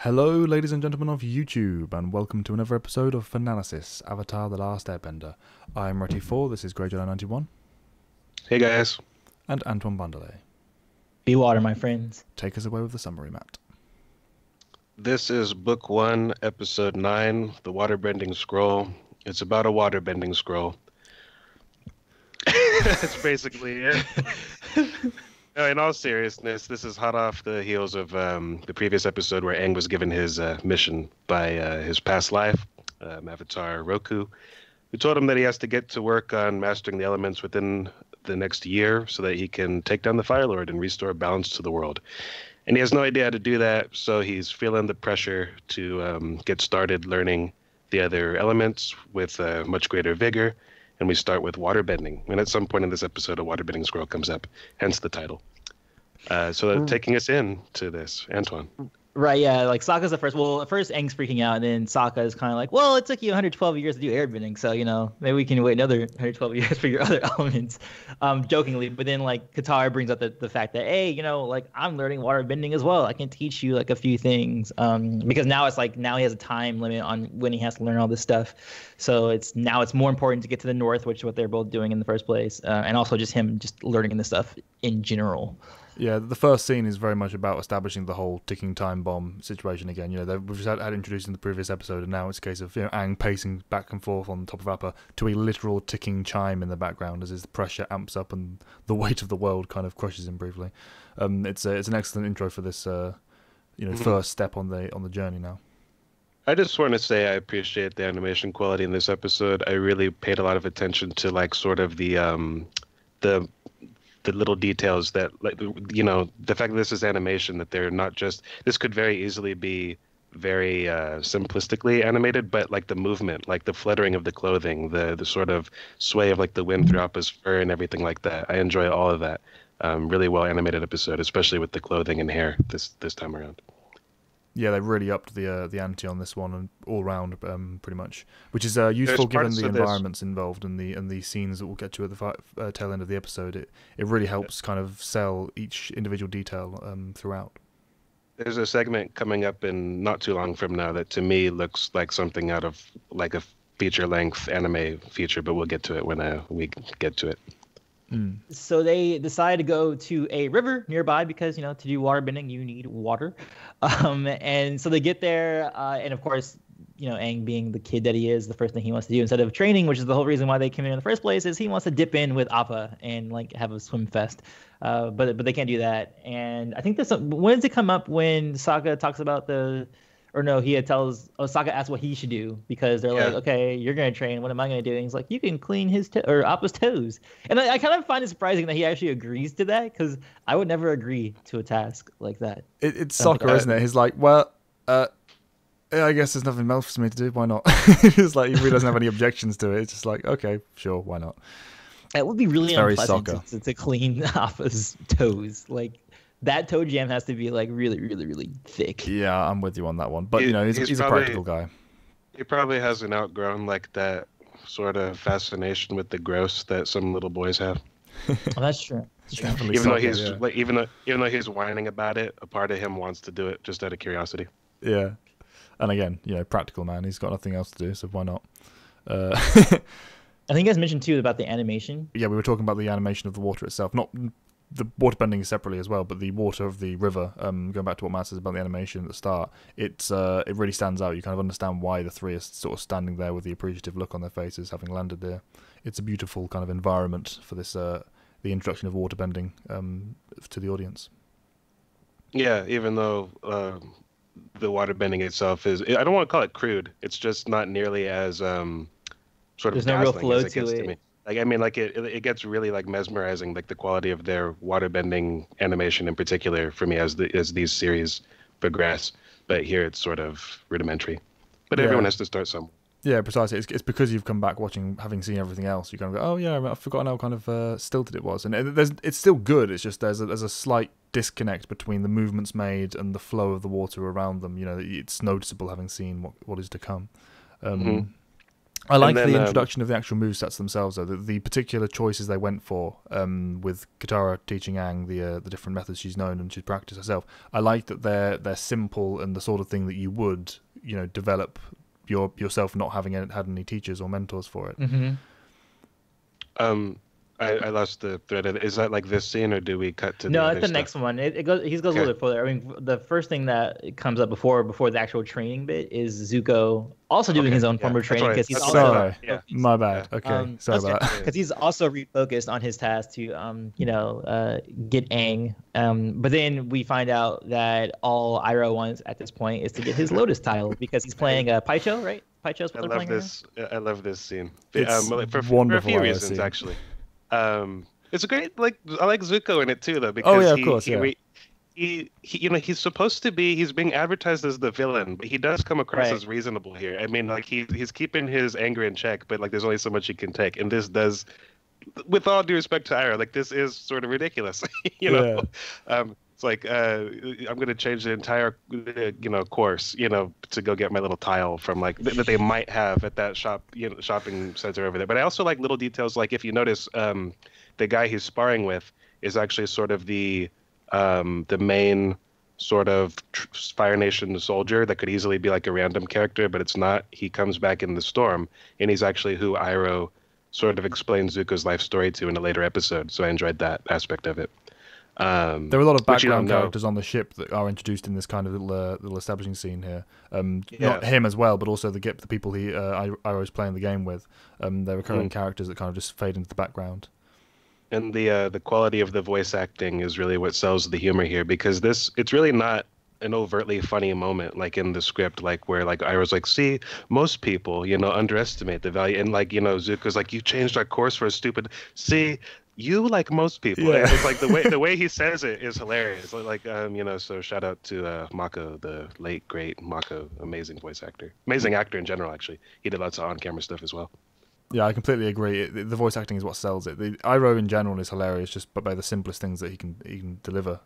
Hello, ladies and gentlemen of YouTube, and welcome to another episode of Fanalysis, Avatar: The Last Airbender. I'm Retty4, this is Greyjoy91, Hey guys. and Antoine Bandelay. Be water, my friends. Take us away with the summary, Matt. This is Book 1, Episode 9, The Waterbending Scroll. It's about a waterbending scroll. That's basically it. No, in all seriousness, this is hot off the heels of the previous episode where Aang was given his mission by his past life, Avatar Roku, who told him that he has to get to work on mastering the elements within the next year so that he can take down the Fire Lord and restore balance to the world. And he has no idea how to do that, so he's feeling the pressure to get started learning the other elements with much greater vigor. And we start with waterbending. And at some point in this episode, a waterbending scroll comes up, hence the title. Taking us in to this, Antoine. Right, yeah, like Sokka's the first. Well, at first Aang's freaking out, and then Sokka is kind of like, well, it took you 112 years to do airbending, so, maybe we can wait another 112 years for your other elements, jokingly. But then, like, Katara brings up the fact that, hey, like, I'm learning waterbending as well. I can teach you, like, a few things, because now he has a time limit on when he has to learn all this stuff. So it's more important to get to the north, which is what they're both doing in the first place, and also just him just learning this stuff in general. Yeah, the first scene is very much about establishing the whole ticking time bomb situation again. We've just had introduced in the previous episode, and now it's a case of Aang pacing back and forth on top of Appa to a literal ticking chime in the background as his pressure amps up and the weight of the world kind of crushes him briefly. It's an excellent intro for this first step on the journey now. I just want to say I appreciate the animation quality in this episode. I really paid a lot of attention to like sort of the little details that, like, the fact that this is animation, that they're not just, this could very easily be very simplistically animated, but like the movement, like the fluttering of the clothing, the sort of sway of like the wind through Appa's fur and everything like that. I enjoy all of that. Really well animated episode, especially with the clothing and hair this time around. Yeah, they really upped the ante on this one and all round, pretty much, which is useful given the environments involved and the scenes that we'll get to at the tail end of the episode. It really helps kind of sell each individual detail throughout. There's a segment coming up in not too long from now that to me looks like something out of like a feature-length anime feature, but we'll get to it when we get to it. So they decide to go to a river nearby because, to do waterbending, you need water. And so they get there, and of course, Aang being the kid that he is, the first thing he wants to do instead of training, which is the whole reason why they came in the first place, is he wants to dip in with Appa and like have a swim fest. But they can't do that. And I think when does it come up when Sokka talks about Sokka asks what he should do because they're like, okay, you're going to train. What am I going to do? And he's like, you can clean Appa's toes. And I kind of find it surprising that he actually agrees to that because I would never agree to a task like that. It's Sokka, isn't it? He's like, well, I guess there's nothing else for me to do. Why not? It's like he really doesn't have any objections to it. It's just like, okay, sure, why not? It would be really unpleasant to clean Appa's toes. Like, that toe jam has to be like really, really, really thick. Yeah, I'm with you on that one. But he's a practical guy. He probably hasn't outgrown like that sort of fascination with the gross that some little boys have. Oh, that's true. Even though he's whining about it, a part of him wants to do it just out of curiosity. Yeah, and again, practical man. He's got nothing else to do, so why not? I think you guys mentioned too about the animation. Yeah, we were talking about the animation of the water itself, not the waterbending separately as well, but the water of the river, going back to what Matt says about the animation at the start, it really stands out. You kind of understand why the three are sort of standing there with the appreciative look on their faces, having landed there. It's a beautiful kind of environment for this, the introduction of waterbending to the audience. Yeah, even though the waterbending itself is, I don't want to call it crude. It's just not nearly as sort of There's no real flow as it gets to to me. Like, I mean, like it gets really like mesmerizing, like the quality of their waterbending animation in particular for me as these series progress. But here it's sort of rudimentary. But everyone has to start somewhere. Yeah, precisely. It's because you've come back having seen everything else. You kind of go, oh yeah, I've forgotten how kind of stilted it was, and it's still good. It's just there's a slight disconnect between the movements made and the flow of the water around them. It's noticeable having seen what is to come. I like then, the introduction of the actual movesets themselves, though. The particular choices they went for, with Katara teaching Aang the different methods she's known and she's practiced herself. I like that they're simple and the sort of thing that you would, develop yourself, not having had any teachers or mentors for it. Mm-hmm. I lost the thread. Is that like this scene, or do we cut to? No, the it's the other next stuff? one. It goes. He goes a little bit further. I mean, the first thing that comes up before the actual training bit is Zuko also doing his own form of training because he's That's also Sorry, Yeah. my bad. Okay, sorry about that. because he's also refocused on his task to get Aang. But then we find out that all Iroh wants at this point is to get his Lotus tile because he's playing Paicho, right? Paicho's what they're playing right now? I love this scene. It's for a wonderful, few I reasons, see. actually. It's a great, I like Zuko in it too, though, Oh, because yeah, of course, yeah. he's supposed to be, he's being advertised as the villain, but he does come across Right. as reasonable here. I mean, he's keeping his anger in check, but there's only so much he can take, and this does, with all due respect to Iroh, this is sort of ridiculous, Yeah. It's I'm going to change the entire, course, to go get my little tile from that they might have at that shopping center over there. But I also like little details, like if you notice, the guy he's sparring with is actually sort of the main sort of Fire Nation soldier that could easily be like a random character, but it's not. He comes back in the storm, and he's actually who Iroh sort of explains Zuko's life story to in a later episode. So I enjoyed that aspect of it. There are a lot of which you background don't know. characters on the ship that are introduced in this kind of little establishing scene here. Yeah. Not him as well, but also the people Iroh's playing the game with. They're recurring characters that kind of just fade into the background. And the quality of the voice acting is really what sells the humor here, because it's really not an overtly funny moment like in the script, where Iroh's see, most people underestimate the value, and Zuko's you changed our course for a stupid, see, you like most people. Yeah. It's the way he says it is hilarious. So shout out to Mako, the late great Mako, amazing voice actor, amazing actor in general. Actually, he did lots of on-camera stuff as well. Yeah, I completely agree. The voice acting is what sells it. The Iroh in general is hilarious, just by the simplest things that he can deliver.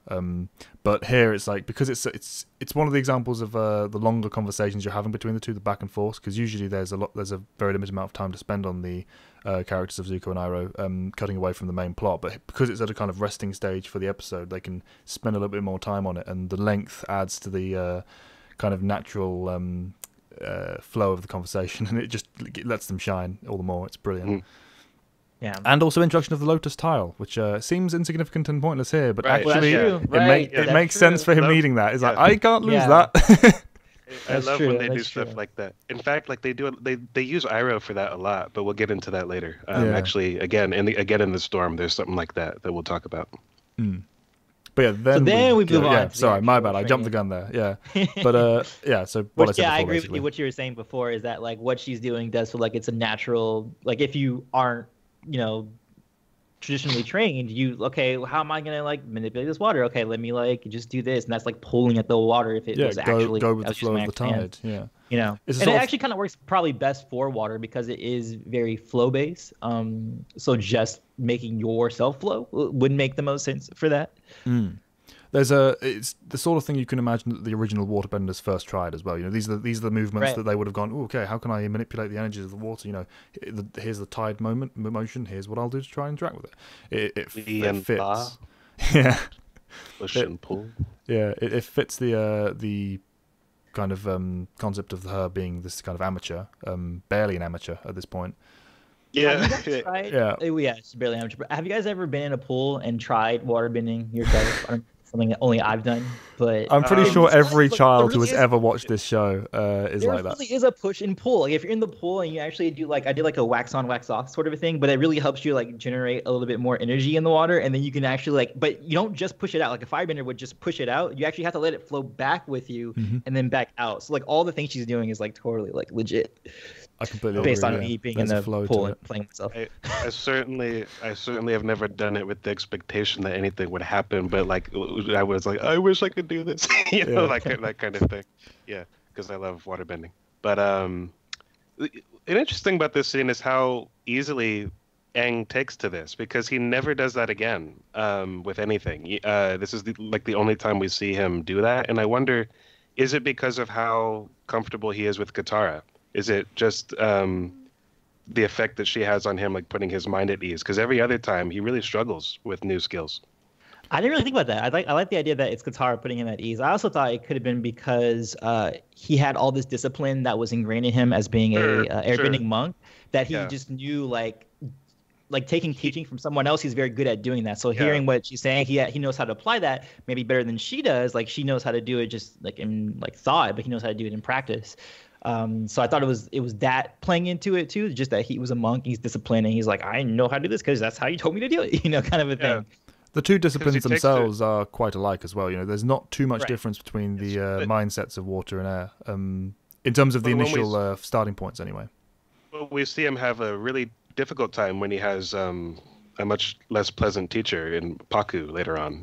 But here it's because it's one of the examples of the longer conversations you're having between the two, the back and forth. Because usually there's a very limited amount of time to spend on the characters of Zuko and Iroh, cutting away from the main plot. But because it's at a kind of resting stage for the episode, they can spend a little bit more time on it, and the length adds to the kind of natural flow of the conversation, and it lets them shine all the more. It's brilliant. Yeah. And also introduction of the Lotus tile, which seems insignificant and pointless here, but Right. actually Well, that's true. it makes sense for him No, needing that. It's yeah. I can't lose Yeah. that. I That's love true, when they do that's stuff true. like that. In fact, they use Iroh for that a lot, but we'll get into that later. Yeah. Actually, again in the storm, there's something like that we'll talk about. But yeah, then we move on Yeah, to the sorry, my actual bad. I jumped the gun there. Yeah, but yeah. So what I said I before, agree with basically. you. What you were saying before is that what she's doing does feel like it's a natural. If you aren't, traditionally trained, how am I gonna manipulate this water? Okay, let me just do this, and that's pulling at the water if it was actually go with the that's just flow my of the understanding. tide. Yeah. It's a And it sort of- actually kind of works probably best for water because it is very flow based. So just making yourself flow would make the most sense for that. It's the sort of thing you can imagine that the original waterbenders first tried as well. These are the movements Right. that they would have gone, okay, how can I manipulate the energies of the water? Here's the tide motion. Here's what I'll do to try and interact with it. It fits. Yeah, Push and pull. yeah. It fits the kind of concept of her being this kind of amateur, barely an amateur at this point. Yeah. Have you guys tried? Yeah. Yeah, it's barely amateur. But have you guys ever been in a pool and tried waterbending yourself? Something that only I've done, but I'm pretty sure every there child who really has is- ever watched this show is there like that. really is a push and pull. If you're in the pool and you actually do I did a wax on, wax off sort of a thing, but it really helps you generate a little bit more energy in the water, and then you can actually but you don't just push it out like a firebender would just push it out. You actually have to let it flow back with you and then back out. So all the things she's doing is totally legit I completely based agree, on yeah. me being There's in a the flow to pool it. and playing myself. I certainly have never done it with the expectation that anything would happen, but I was I wish I could do this, that kind of thing. Yeah, because I love waterbending. But an interesting about this scene is how easily Aang takes to this, because he never does that again with anything. This is the only time we see him do that, and I wonder, is it because of how comfortable he is with Katara? Is it just the effect that she has on him, like putting his mind at ease. Because every other time he really struggles with new skills. I didn't really think about that. I like the idea that it's Katara putting him at ease. I also thought it could have been because he had all this discipline that was ingrained in him as being a airbending monk, that he just knew like taking teaching from someone else. He's very good at doing that. So hearing what she's saying, he knows how to apply that maybe better than she does. Like she knows how to do it just like in like thought, but he knows how to do it in practice. So I thought it was that playing into it too, just that he was a monk, he's disciplined, and he's like, I know how to do this because that's how you told me to do it, kind of a thing. The two disciplines themselves are quite alike as well. There's not too much difference between the mindsets of water and air, in terms of the initial starting points anyway. Well, we see him have a really difficult time when he has a much less pleasant teacher in Paku later on.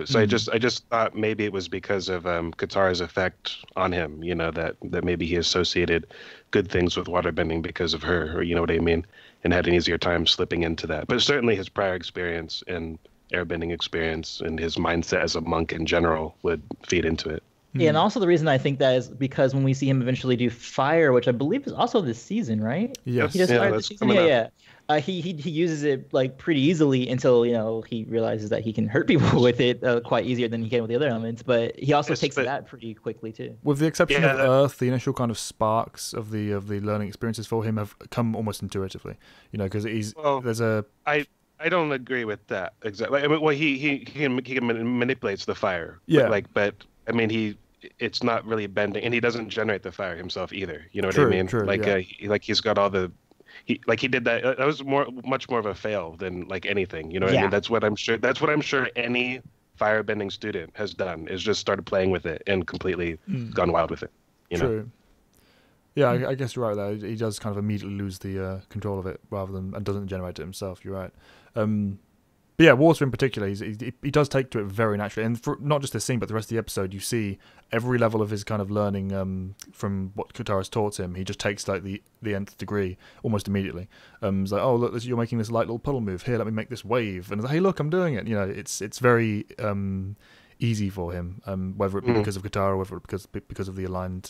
So I just thought maybe it was because of Katara's effect on him, that maybe he associated good things with waterbending because of her, or you know what I mean, and had an easier time slipping into that. But certainly his prior experience and airbending experience and his mindset as a monk in general would feed into it. Yeah, and also the reason I think that is because when we see him eventually do fire, which I believe is also this season, right? Yes. He does fire this season. He uses it like pretty easily until he realizes that he can hurt people with it quite easier than he can with the other elements. But he also takes that pretty quickly too. With the exception of Earth, the initial kind of sparks of the learning experiences for him have come almost intuitively. Because I don't agree with that exactly. I mean, well, he manipulates the fire. Yeah. But I mean, it's not really bending, and he doesn't generate the fire himself either. You know what I mean? True, he's got all the. He did that. That was much more of a fail than like anything. You know what I mean? That's what I'm sure any firebending student has done, is just started playing with it and completely gone wild with it. True. Yeah, I guess you're right there. He does kind of immediately lose the control of it and doesn't generate it himself. You're right. But yeah, water in particular, he does take to it very naturally. And for not just this scene, but the rest of the episode, you see every level of his kind of learning from what Katara's taught him. He just takes like the nth degree almost immediately. It's like, oh, look, you're making this light little puddle move. Here, let me make this wave. And it's like, hey, look, I'm doing it. It's very easy for him, whether it be because of Katara or whether it because of the aligned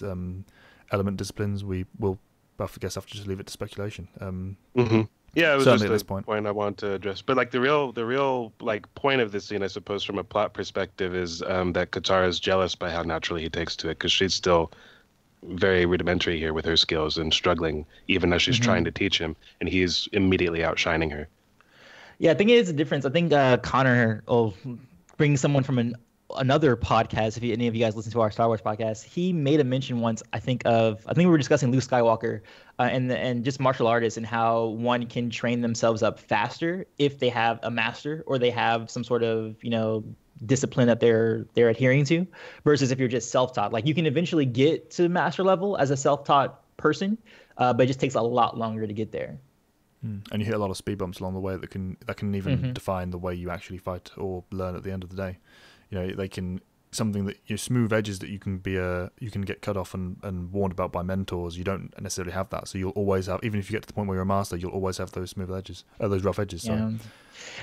element disciplines. We will, I guess, have to just leave it to speculation. Yeah, it was certainly just at this the point point I wanted to address. But like the real like point of this scene, I suppose, from a plot perspective, is that Katara is jealous by how naturally he takes to it, because she's still very rudimentary here with her skills and struggling, even as she's trying to teach him, and he's immediately outshining her. Yeah, I think it is a difference. I think Connor will bring someone from another podcast. If any of you guys listen to our Star Wars podcast, he made a mention once. I think we were discussing Luke Skywalker and just martial artists, and how one can train themselves up faster if they have a master or they have some sort of discipline that they're adhering to, versus if you're just self-taught. Like you can eventually get to master level as a self-taught person, but it just takes a lot longer to get there. And you hit a lot of speed bumps along the way that can even define the way you actually fight or learn at the end of the day. They can something that smooth edges that you can get cut off and warned about by mentors. You don't necessarily have that, so you'll always have, even if you get to the point where you're a master, you'll always have those smooth edges, those rough edges. Sorry. Yeah.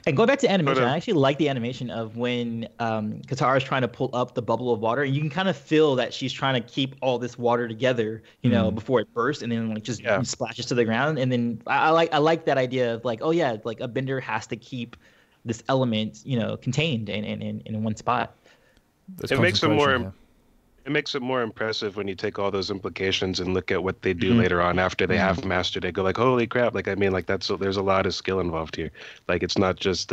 And going back to animation, I actually like the animation of when Katara is trying to pull up the bubble of water, and you can kind of feel that she's trying to keep all this water together, before it bursts, and then like just splashes to the ground. And then I like that idea of like, oh yeah, like a bender has to keep this element, contained in one spot. It makes it more impressive when you take all those implications and look at what they do later on after they have mastered it. Go like, holy crap! Like, I mean, like there's a lot of skill involved here. Like, it's not just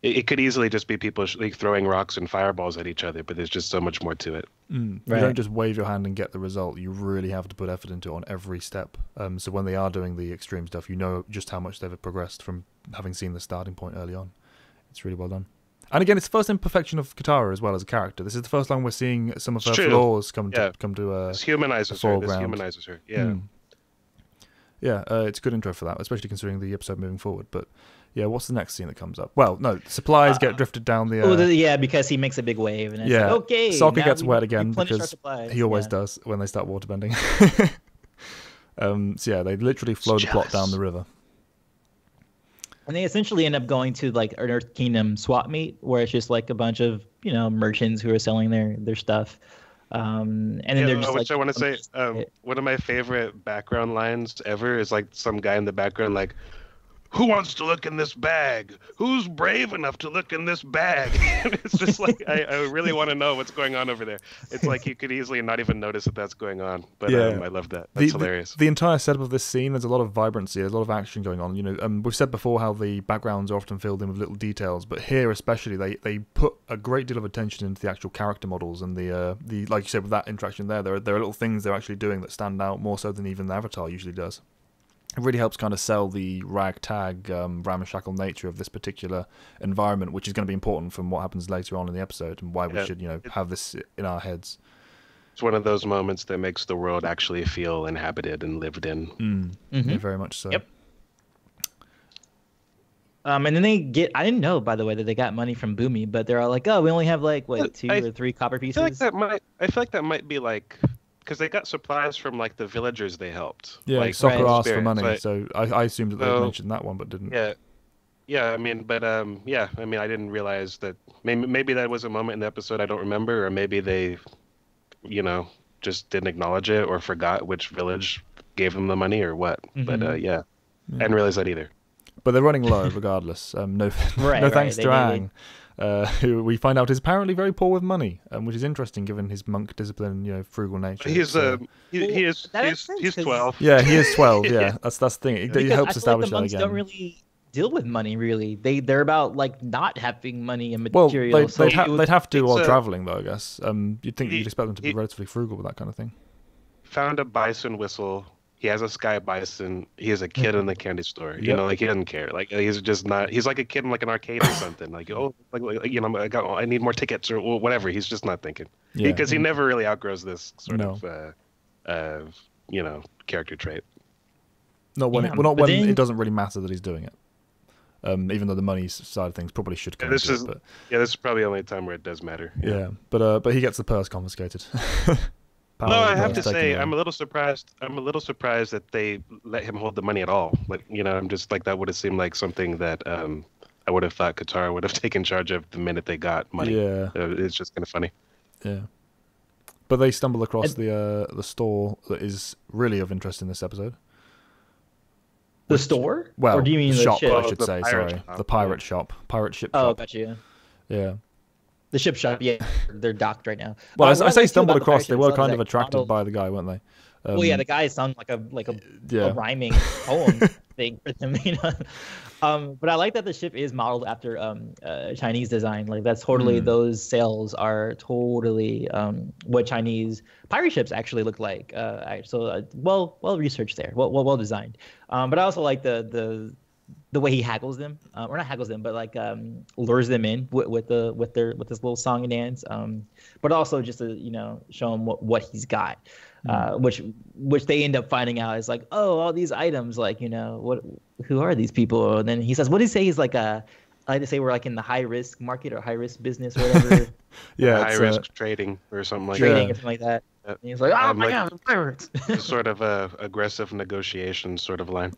it could easily just be people like throwing rocks and fireballs at each other, but there's just so much more to it. You don't just wave your hand and get the result. You really have to put effort into it on every step. So when they are doing the extreme stuff, just how much they've progressed from having seen the starting point early on. It's really well done. And again, it's the first imperfection of Katara as well as a character. This is the first time we're seeing some of her flaws come to this humanizes her. This humanizes her. Yeah. Yeah, it's a good intro for that, especially considering the episode moving forward. But yeah, what's the next scene that comes up? Well, no, supplies get drifted down the. Because he makes a big wave, and it's like, okay. Sokka gets wet again because he always does when they start waterbending. So yeah, they literally flow the plot down the river. And they essentially end up going to like an Earth Kingdom swap meet, where it's just like a bunch of merchants who are selling their stuff. And then they're just which I want to say, one of my favorite background lines ever is like some guy in the background like, "Who wants to look in this bag? Who's brave enough to look in this bag?" And it's just like, I really want to know what's going on over there. It's like you could easily not even notice that that's going on. But I love that. That's hilarious. The entire setup of this scene, there's a lot of vibrancy, there's a lot of action going on. You know, we've said before how the backgrounds are often filled in with little details, but here especially, they put a great deal of attention into the actual character models and the like you said with that interaction there are little things they're actually doing that stand out more so than even the Avatar usually does. It really helps kind of sell the ragtag, ramshackle nature of this particular environment, which is going to be important from what happens later on in the episode and why we should, have this in our heads. It's one of those moments that makes the world actually feel inhabited and lived in. Yeah, very much so. Yep. And then I didn't know, by the way, that they got money from Boomy, but they're all like, oh, we only have like, what, 2 or 3 copper pieces? I feel like that might be like, because they got supplies from like the villagers they helped. Yeah, like Soccer asked for money, right? so I assumed that they mentioned that one, but didn't. Yeah. I mean, but I didn't realize that. Maybe that was a moment in the episode I don't remember, or maybe they, just didn't acknowledge it or forgot which village gave them the money or what. But I didn't realize that either. But they're running low regardless. No thanks to Aang. Who we find out is apparently very poor with money, which is interesting given his monk discipline, frugal nature. He's 12. Yeah, he is 12. Yeah, that's the thing. It helps establish the monks that again. Don't really deal with money, really. They're about like not having money and material. Well, they'd have to while traveling, though. I guess. You'd think you'd expect them to be relatively frugal with that kind of thing. Found a bison whistle. He has a sky bison. He is a kid in the candy store. He doesn't care. Like he's just not. He's like a kid in like an arcade or something. Like I need more tickets or whatever. He's just not thinking. Because he never really outgrows this sort of character trait. Not when it doesn't really matter that he's doing it. Even though the money side of things probably should come. This is probably the only time where it does matter. Yeah, but he gets the purse confiscated. No, I have to say, I'm a little surprised. I'm a little surprised that they let him hold the money at all. Like, I'm just like, that would have seemed like something that I would have thought Katara would have taken charge of the minute they got money. Yeah, it's just kind of funny. Yeah, but they stumble across the store that is really of interest in this episode. The store? Well, or do you mean the shop? ship? I should say. Sorry, the pirate shop, pirate ship shop. Oh, gotcha. Yeah. The ship shop, they're docked right now. Well, I say stumbled across. They were kind of attracted by the guy, weren't they? The guy sung like a rhyming poem thing for them, But I like that the ship is modeled after Chinese design. Like that's totally those sails are totally what Chinese pirate ships actually look like. Well researched there, well designed. But I also like the way he haggles them, or not haggles them, but like lures them in with this little song and dance. But also just to show him what he's got, which they end up finding out is like, oh, all these items, like who are these people? And then he says, what did he say? He's like I like to say we're like in the high risk market or high risk business or whatever. High risk trading or something like trading or something like that. And he's like, oh my god, pirates. Sort of a aggressive negotiation sort of line.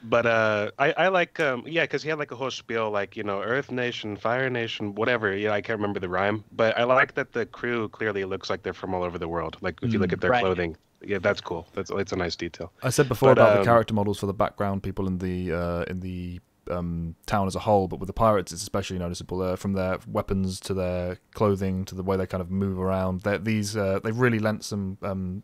But I like because he had like a whole spiel like Earth Nation, Fire Nation, whatever. I can't remember the rhyme, but I like that the crew clearly looks like they're from all over the world. Like if you look at their clothing, that's cool. It's a nice detail. I said before about the character models for the background people in the town as a whole, but with the pirates it's especially noticeable. From their weapons to their clothing to the way they kind of move around. They've really lent some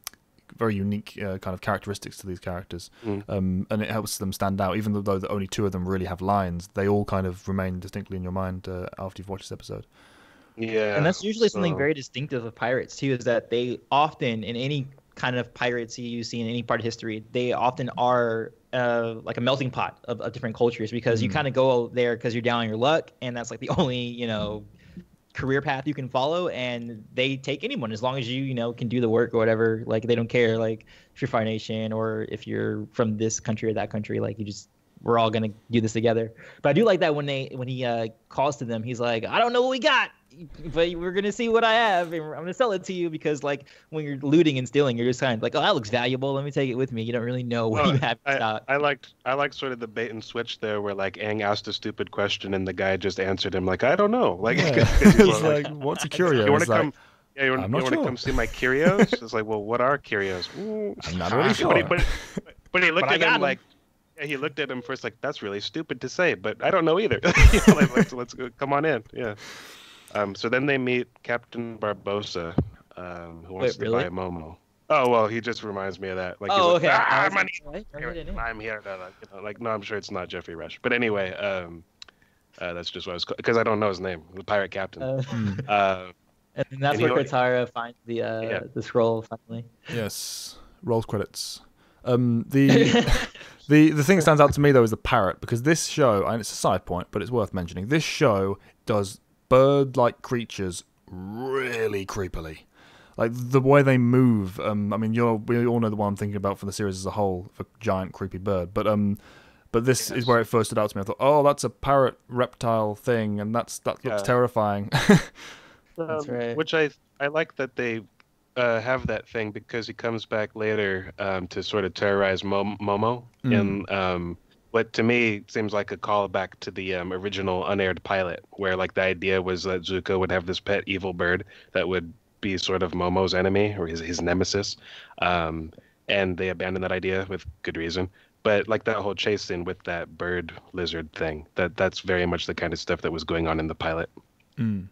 very unique kind of characteristics to these characters, and it helps them stand out. Even though the only 2 of them really have lines, they all kind of remain distinctly in your mind after you've watched this episode. Yeah, and that's usually something very distinctive of pirates too, is that they often, in any kind of pirates you see in any part of history, they often are like a melting pot of different cultures, because you kind of go there because you're down on your luck, and that's like the only career path you can follow, and they take anyone as long as you can do the work or whatever. Like they don't care like if you're Fire Nation or if you're from this country or that country. Like we're all gonna do this together. But I do like that when he calls to them, he's like, I don't know what we got, but we're gonna see what I have, and I'm gonna sell it to you, because like when you're looting and stealing, you're just kind of like, oh, that looks valuable, let me take it with me. You don't really know what you have in stock. I liked sort of the bait and switch there, where like Aang asked a stupid question and the guy just answered him like, I don't know. Like, he's like, what's a curio? Yeah, you I'm want not to sure. come see my curios? It's like, well, what are curios? I'm not really sure. But he looked But I at got him him. like, yeah, he looked at him first like, that's really stupid to say, but I don't know either. Let's go, come on in. Yeah. So then they meet Captain Barbosa, who wants to buy Momo. Oh well, he just reminds me of that. Like, oh, he's like, okay. I'm here to, no, I'm sure it's not Jeffrey Rush. But anyway, that's just what I was, because I don't know his name, the pirate captain. And then that's where Katara finds the scroll finally. Yes, roll credits. The thing that stands out to me though is the parrot, because this show, and it's a side point, but it's worth mentioning. This show does bird-like creatures really creepily, like the way they move. I mean, we all know the one I'm thinking about for the series as a whole, for giant creepy bird. But this is where it first stood out to me. I thought, oh, that's a parrot reptile thing, and that looks terrifying. That's right. Which I like that they have that thing, because he comes back later to sort of terrorize Momo, and what to me seems like a callback to the original unaired pilot, where like the idea was that Zuko would have this pet evil bird that would be sort of Momo's enemy or his nemesis, and they abandoned that idea with good reason. But like that whole chase scene with that bird lizard thing, that's very much the kind of stuff that was going on in the pilot. And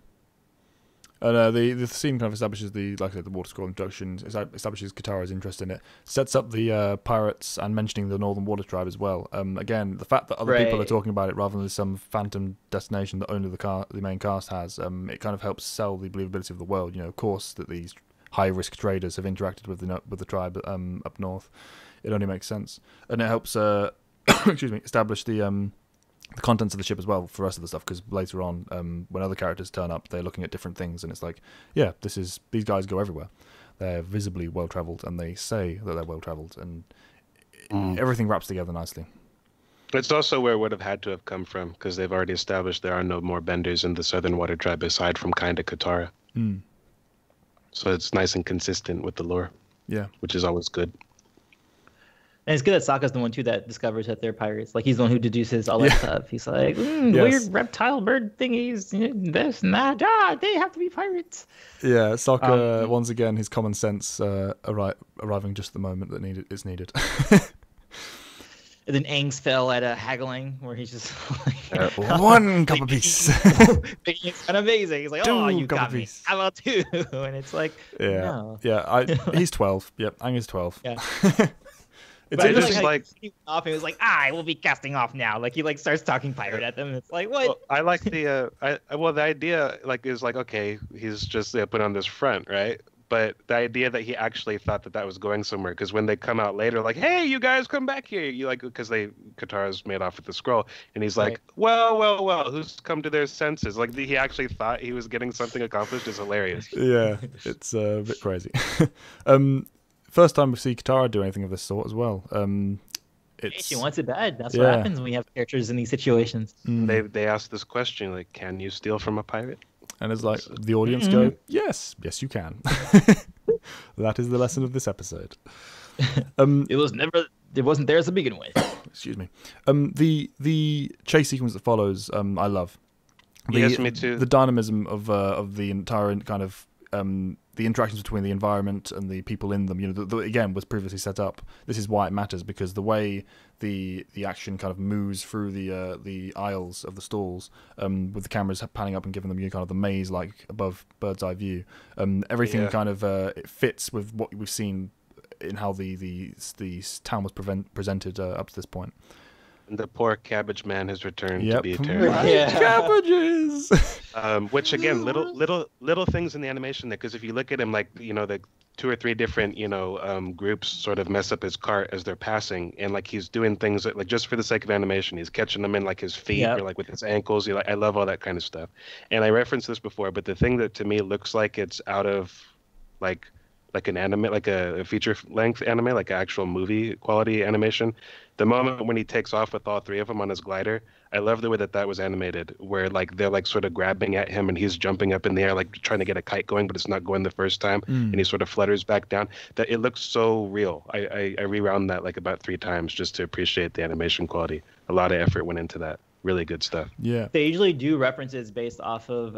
the scene kind of establishes like I said, the water scroll introduction, establishes Katara's interest in it, sets up the pirates and mentioning the Northern Water Tribe as well. Again, the fact that other people are talking about it rather than some phantom destination that only the main cast has, it kind of helps sell the believability of the world. You know, of course, that these high-risk traders have interacted with the tribe up north. It only makes sense, and it helps establish the contents of the ship as well for the rest of the stuff, because later on, when other characters turn up, they're looking at different things, and it's like, yeah, these guys go everywhere. They're visibly well-travelled, and they say that they're well-travelled, and everything wraps together nicely. It's also where it would have had to have come from, because they've already established there are no more benders in the Southern Water Tribe aside from kind of Katara. So it's nice and consistent with the lore. Yeah. Which is always good. And it's good that Sokka's the one too that discovers that they're pirates. Like he's the one who deduces all that stuff. He's like, weird reptile bird thingies, this and that. They have to be pirates. Yeah, Sokka once again, his common sense arriving just the moment that it's needed. And then Aang's fell at a haggling where he's just like, one cup apiece. It's kind of amazing. He's like, oh, you got me. How about two? And it's like, no. He's 12. Yep, Aang is 12. Yeah. It's just like off. He was like, I will be casting off now. Like he starts talking pirate at them. And it's like, what? Well, I like the the idea is like, okay, he's just put on this front, right? But the idea that he actually thought that was going somewhere, because when they come out later, like, hey, you guys come back here, you like, because Katara's made off with the scroll, and he's like, well, who's come to their senses? Like he actually thought he was getting something accomplished is hilarious. Yeah, it's a bit crazy. First time we see Katara do anything of this sort as well. She wants it bad. That's what happens when we have characters in these situations. They ask this question, like, can you steal from a pirate? And it's like, the audience go, yes, you can. That is the lesson of this episode. It wasn't there to begin with. Excuse me. The chase sequence that follows, I love. Yes, me too. The dynamism of the entire kind of the interactions between the environment and the people in them, again, was previously set up. This is why it matters, because the way the action kind of moves through the aisles of the stalls, with the cameras panning up and giving them kind of the maze like above bird's eye view, everything kind of it fits with what we've seen in how the town was presented up to this point. And the poor cabbage man has returned to be terrorized. Cabbages. Which again, little things in the animation there, because if you look at him, like the 2 or 3 different groups sort of mess up his cart as they're passing, and like he's doing things that, like, just for the sake of animation, he's catching them in like his feet or like with his ankles. I love all that kind of stuff. And I referenced this before, but the thing that to me looks like it's out of like an anime, like a feature length anime, like an actual movie quality animation. The moment when he takes off with all 3 of them on his glider, I love the way that was animated, where like they're like sort of grabbing at him and he's jumping up in the air, like trying to get a kite going, but it's not going the first time, and he sort of flutters back down. That it looks so real. I rewound that like about 3 times just to appreciate the animation quality. A lot of effort went into that. really good stuff. Yeah. They usually do references based off of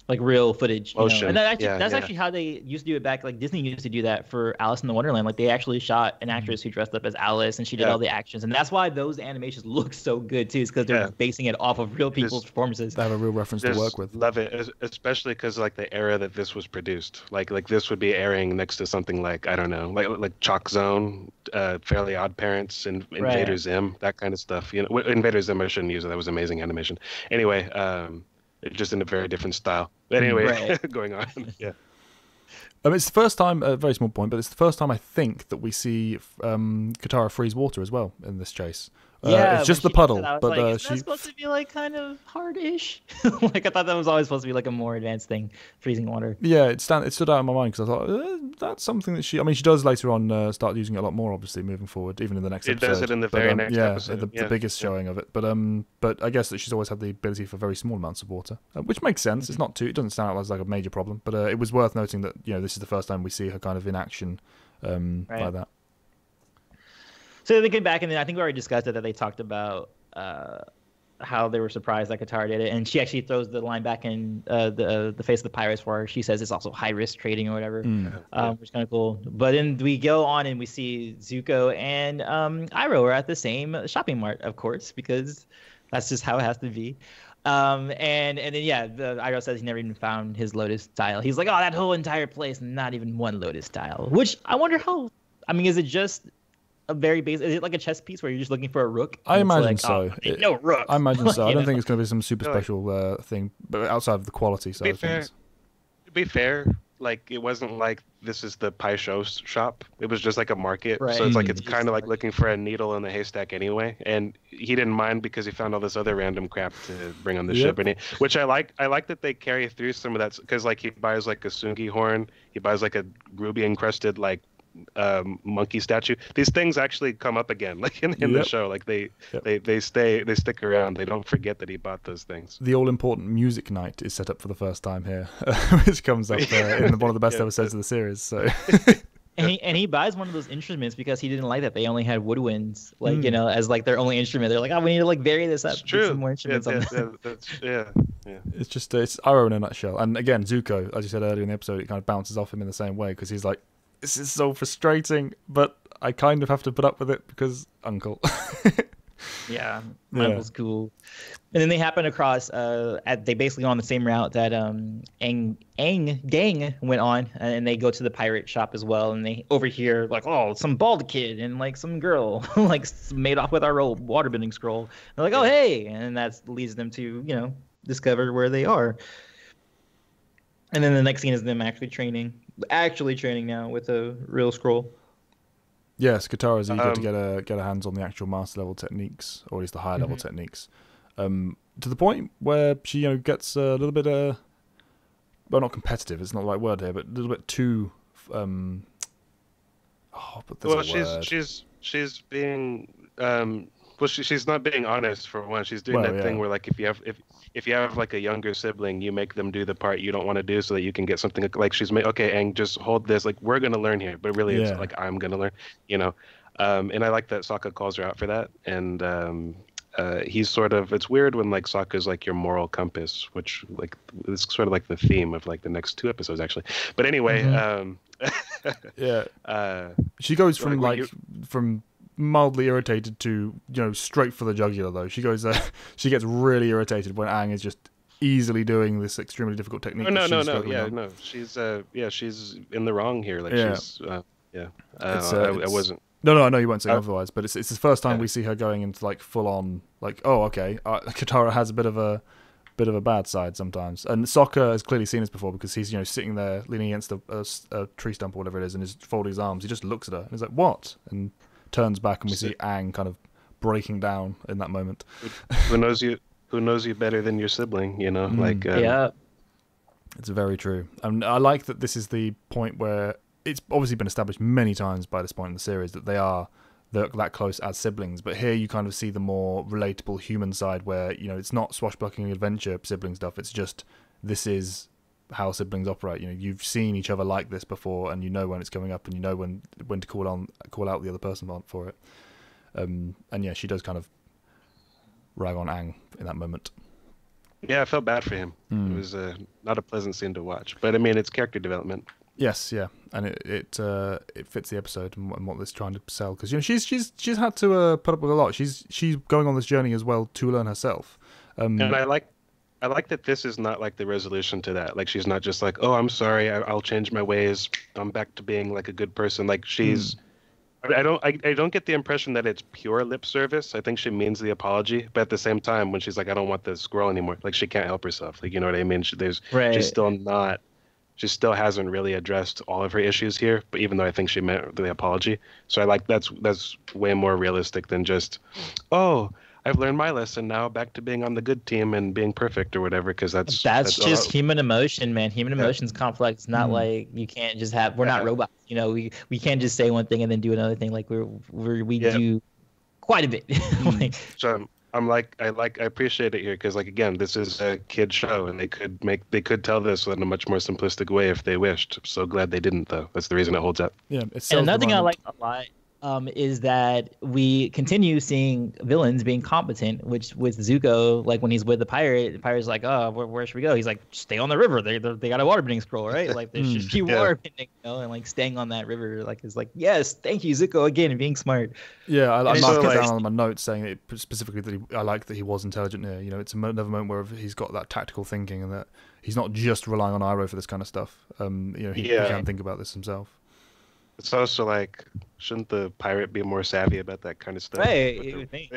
like real footage, you know? Motion. And that actually, Yeah, that's yeah. actually how they used to do it back. Like Disney used to do that for Alice in the Wonderland. Like they actually shot an actress who dressed up as Alice, and she did Yeah. all the actions, and that's why those animations look so good too. Is because they're Yeah. basing it off of real people's performances. They have a real reference to Just work with. love it, especially because like the era that this was produced, like this would be airing next to something like, I don't know, like Chalk Zone, Fairly Odd Parents, and Invader Zim, that kind of stuff. You know, Invader Zim I shouldn't use it. That was amazing animation. Anyway, just in a very different style. But anyway, going on. Yeah. It's the first time, a very small point, but it's the first time I think that we see Katara freeze water as well in this chase. Yeah, it's just the when she did puddle, that, I was but like, is she that supposed to be like kind of hard-ish? Like I thought that was always supposed to be like a more advanced thing, freezing water. yeah, it stood out in my mind because I thought that's something that she does later on start using it a lot more, obviously moving forward, even in the next It episode. does it in the very next episode. The biggest showing of it. But I guess that she's always had the ability for very small amounts of water, which makes sense. It's not too. It doesn't sound out as like a major problem, but it was worth noting that this is the first time we see her kind of in action like that. So they get back, and then I think we already discussed it, that they talked about how they were surprised that Katara did it, and she actually throws the line back in the face of the pirates, where she says it's also high risk trading or whatever, which is kind of cool. But then we go on and we see Zuko and Iroh are at the same shopping mart, of course, because that's just how it has to be. And then Iroh says he never even found his lotus tile. He's like, oh, that whole entire place, not even one lotus tile. Which I wonder how. I mean, is it just a very basic? Is it like a chess piece where you're just looking for a rook? I imagine like, so. No rook. I imagine so. I don't know? think it's going to be some super special thing, but outside of the quality side of things. To be fair, like it wasn't like this is the Pai Show shop. It was just like a market. Right. So it's like It's it's kind of like looking for a needle in the haystack anyway. And he didn't mind because he found all this other random crap to bring on the ship. And which I like. I like that they carry through some of that, because like he buys like a Sungi horn. He buys like a ruby encrusted like monkey statue. These things actually come up again, like in the show. Like they stick around. They don't forget that he bought those things. The all-important music night is set up for the first time here, which comes up in one of the best episodes of the series. So, and he buys one of those instruments because he didn't like that they only had woodwinds, like as like their only instrument. They're like, oh, we need to like vary this up. It's true. Some more instruments on Yeah. It's just it's Iroh in a nutshell. And again, Zuko, as you said earlier in the episode, it kind of bounces off him in the same way, because he's like, this is so frustrating, but I kind of have to put up with it because Uncle. Yeah, Uncle's cool. And then they happen across they basically go on the same route that Aang Gang went on, and they go to the pirate shop as well, and they overhear like, oh, some bald kid and like some girl like made off with our old waterbending scroll. They're like, oh hey, and that leads them to discover where they are. And then the next scene is them actually training now with a real scroll. Yes, Katara's eager to get her hands on the actual master level techniques, or at least the higher level techniques, to the point where she gets a little bit well, not competitive. It's not the right word here, but a little bit too. But there's a word. she's being she's not being honest, for one. She's doing thing where like if you have like a younger sibling, you make them do the part you don't want to do so that you can get something. Like she's made, okay, Aang, just hold this. Like we're gonna learn here, but really it's like I'm gonna learn. And I like that Sokka calls her out for that. And he's sort of, it's weird when like Sokka's like your moral compass, which like is sort of like the theme of like the next two episodes actually. But anyway, she goes from from mildly irritated to straight for the jugular though. She goes she gets really irritated when Aang is just easily doing this extremely difficult technique. No, she's she's in the wrong here. Like she's I wasn't. No, I know you won't say otherwise, but it's the first time we see her going into like full on like, oh okay, Katara has a bit of a bad side sometimes, and Sokka has clearly seen this before because he's sitting there leaning against a tree stump or whatever it is, and he's folding his arms. He just looks at her and he's like, what? And turns back, and we see Aang kind of breaking down in that moment. Who knows you better than your sibling? It's very true. And I like that this is the point where it's obviously been established many times by this point in the series that they are that close as siblings, but here you kind of see the more relatable human side where it's not swashbuckling adventure sibling stuff. It's just, this is how siblings operate. You've seen each other like this before, and you know when it's coming up, and you know when to call out the other person for it. And yeah, she does kind of rag on Aang in that moment. Yeah, I felt bad for him. It was not a pleasant scene to watch, but I mean, it's character development. Yes, yeah, and it fits the episode and what it's trying to sell, because she's had to put up with a lot. She's going on this journey as well to learn herself. And I like that this is not like the resolution to that. Like, she's not just like, oh, I'm sorry, I'll change my ways, I'm back to being like a good person. Like, she's I don't get the impression that it's pure lip service. I think she means the apology, but at the same time, when she's like, I don't want this scroll anymore, like, she can't help herself. Like, you know what I mean? She still hasn't really addressed all of her issues here, but even though I think she meant the apology. So I like that's way more realistic than just, oh, I've learned my lesson now, back to being on the good team and being perfect or whatever, because that's just human emotion, man. Human emotion's complex. It's not like you can't just we're not robots. You know, we can't just say one thing and then do another thing. Like we do quite a bit. Like, so I appreciate it here, because, like, again, this is a kid show, and they could tell this in a much more simplistic way if they wished. I'm so glad they didn't, though. That's the reason it holds up. Yeah, and another thing I like a lot is that we continue seeing villains being competent, which with Zuko, like when he's with the pirate's like, oh, where should we go? He's like, stay on the river. They got a waterbending scroll, right? Like, there should be waterbending, you know, and like staying on that river, like, is like, yes, thank you, Zuko, again, being smart. Yeah, I marked it down on my notes saying it specifically that I like that he was intelligent here. You know, it's another moment where he's got that tactical thinking and that he's not just relying on Iroh for this kind of stuff. You know, he can think about this himself. It's also like, shouldn't the pirate be more savvy about that kind of stuff? Right, you would think.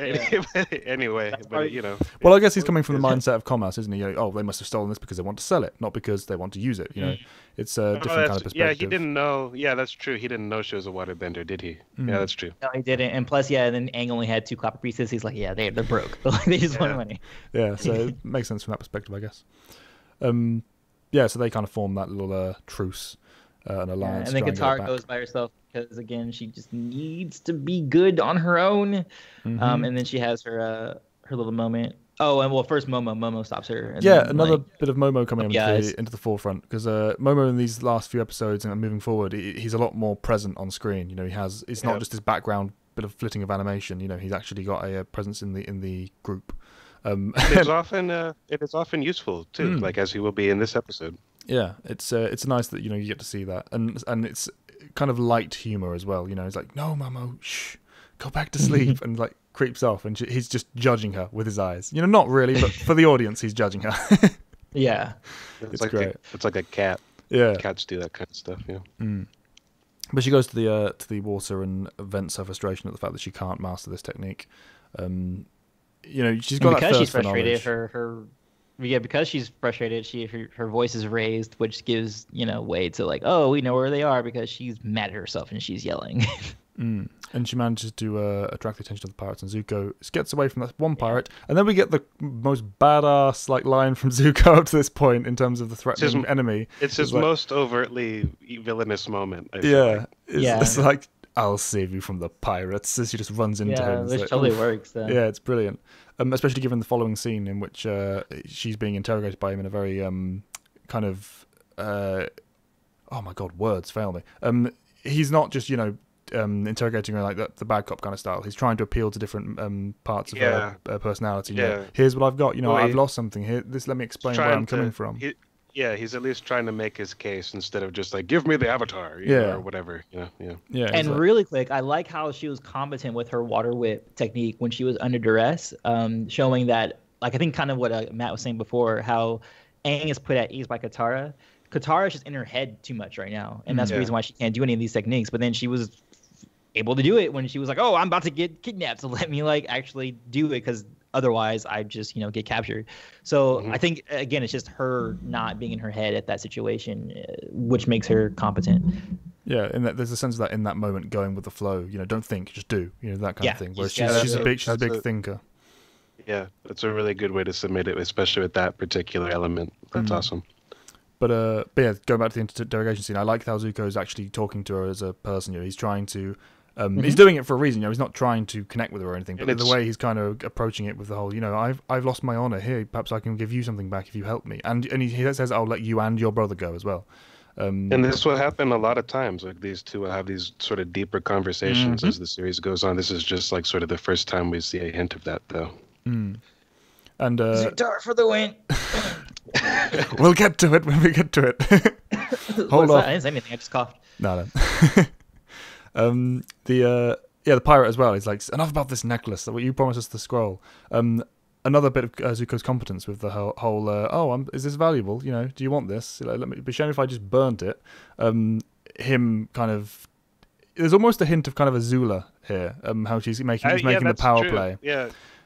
Anyway, but you know. Well, I guess he's coming from the mindset of commerce, isn't he? You know, oh, they must have stolen this because they want to sell it, not because they want to use it. You know, it's a different kind of perspective. Yeah, he didn't know. Yeah, that's true. He didn't know she was a waterbender, did he? Yeah, that's true. No, he didn't. And plus, then Aang only had 2 copper pieces. He's like, yeah, they're broke. Like, they just want money. Yeah, so it makes sense from that perspective, I guess. Yeah, so they kind of form that little truce. An alliance. And then Katara goes by herself because, again, she just needs to be good on her own. And then she has her little moment. Oh, and well, first Momo stops her. And then, another bit of Momo coming into the forefront, because Momo in these last few episodes and moving forward, he's a lot more present on screen. You know, it's not just his background bit of flitting of animation. You know, he's actually got a presence in the group. It is often useful too, like as he will be in this episode. Yeah, it's nice that, you know, you get to see that, and it's kind of light humor as well. You know, it's like, no, Momo, shh, go back to sleep, and like creeps off, and he's just judging her with his eyes. You know, not really, but for the audience, he's judging her. Yeah, it's like great. It's like a cat. Yeah, cats do that kind of stuff. Yeah. But she goes to the water and vents her frustration at the fact that she can't master this technique. You know, she's got because that she's frustrated. Because she's frustrated, her voice is raised, which gives, you know, way to like, oh, we know where they are, because she's mad at herself and she's yelling. And she manages to attract the attention of the pirates, and Zuko gets away from that one pirate, and then we get the most badass like line from Zuko up to this point in terms of the threatening enemy. It's his most overtly villainous moment. I feel like. It's like, I'll save you from the pirates, as she just runs into him. Which totally works. Then. Yeah, it's brilliant. Especially given the following scene in which she's being interrogated by him in a very kind of oh my god, words fail me. He's not just, you know, interrogating her like the bad cop kind of style. He's trying to appeal to different parts of her personality. You know, here's what I've got. You know, I've lost something here. Let me explain where I'm coming from. He's at least trying to make his case instead of just like, give me the avatar, you know, or whatever. Yeah. And really quick, I like how she was competent with her water whip technique when she was under duress, showing that, like, I think kind of what Matt was saying before, how Aang is put at ease by Katara. Katara is just in her head too much right now, and that's the reason why she can't do any of these techniques. But then she was able to do it when she was like, oh, I'm about to get kidnapped, so let me like actually do it, because otherwise I just, you know, get captured. So I think, again, it's just her not being in her head at that situation, which makes her competent. Yeah, and there's a sense of that in that moment, going with the flow. You know, don't think, just do. You know, that kind of thing. Whereas she's a big thinker. Yeah, that's a really good way to submit it, especially with that particular element. That's awesome. But yeah, going back to the interrogation scene, I like how Zuko is actually talking to her as a person. You know, he's trying to. He's doing it for a reason. You know, he's not trying to connect with her or anything. But the way he's kind of approaching it with the whole, you know, I've lost my honor here. Perhaps I can give you something back if you help me. And he says, I'll let you and your brother go as well. And this will happen a lot of times. Like, these two will have these sort of deeper conversations as the series goes on. This is just like sort of the first time we see a hint of that, though. And Zutar for the win. we'll get to it when we get to it. Hold on. I didn't say anything. I just coughed. No. The pirate as well. He's like, enough about this necklace. You promised us the scroll. Another bit of Zuko's competence with the whole is this valuable? You know, do you want this? Let me be shame if I just burnt it. Him kind of. There's almost a hint of kind of Azula here. How she's making the power true. play.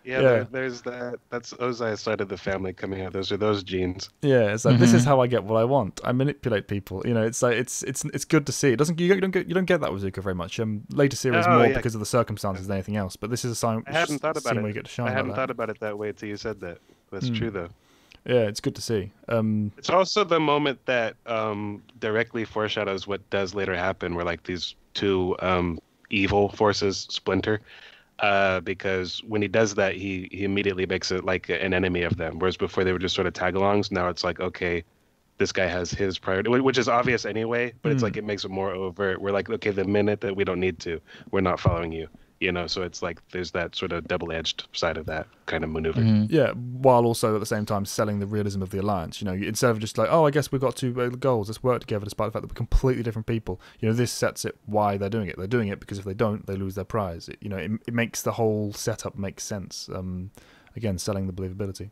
Yeah, there's that. That's Ozai's side of the family coming out. Those are those genes. Yeah, it's like this is how I get what I want. I manipulate people. You know, it's like it's good to see. It doesn't you don't get that with Zuko very much. Later series because of the circumstances than anything else. But this is a sign. I hadn't thought about it. Where you get to shine. I hadn't thought about it that way until you said that. That's true though. Yeah, it's good to see. It's also the moment that directly foreshadows what does later happen, where like these two evil forces splinter. Because when he does that, he immediately makes it like an enemy of them. Whereas before they were just sort of tag-alongs. Now it's like, okay, this guy has his priority, which is obvious anyway. But it's like it makes it more overt. We're like, okay, the minute that we don't need to, we're not following you. You know, so it's like there's that sort of double-edged side of that kind of maneuver. Yeah, while also at the same time selling the realism of the alliance. You know, instead of just like, oh, I guess we've got two goals. Let's work together, despite the fact that we're completely different people. You know, this sets it why they're doing it. They're doing it because if they don't, they lose their prize. It makes the whole setup make sense. Again, selling the believability.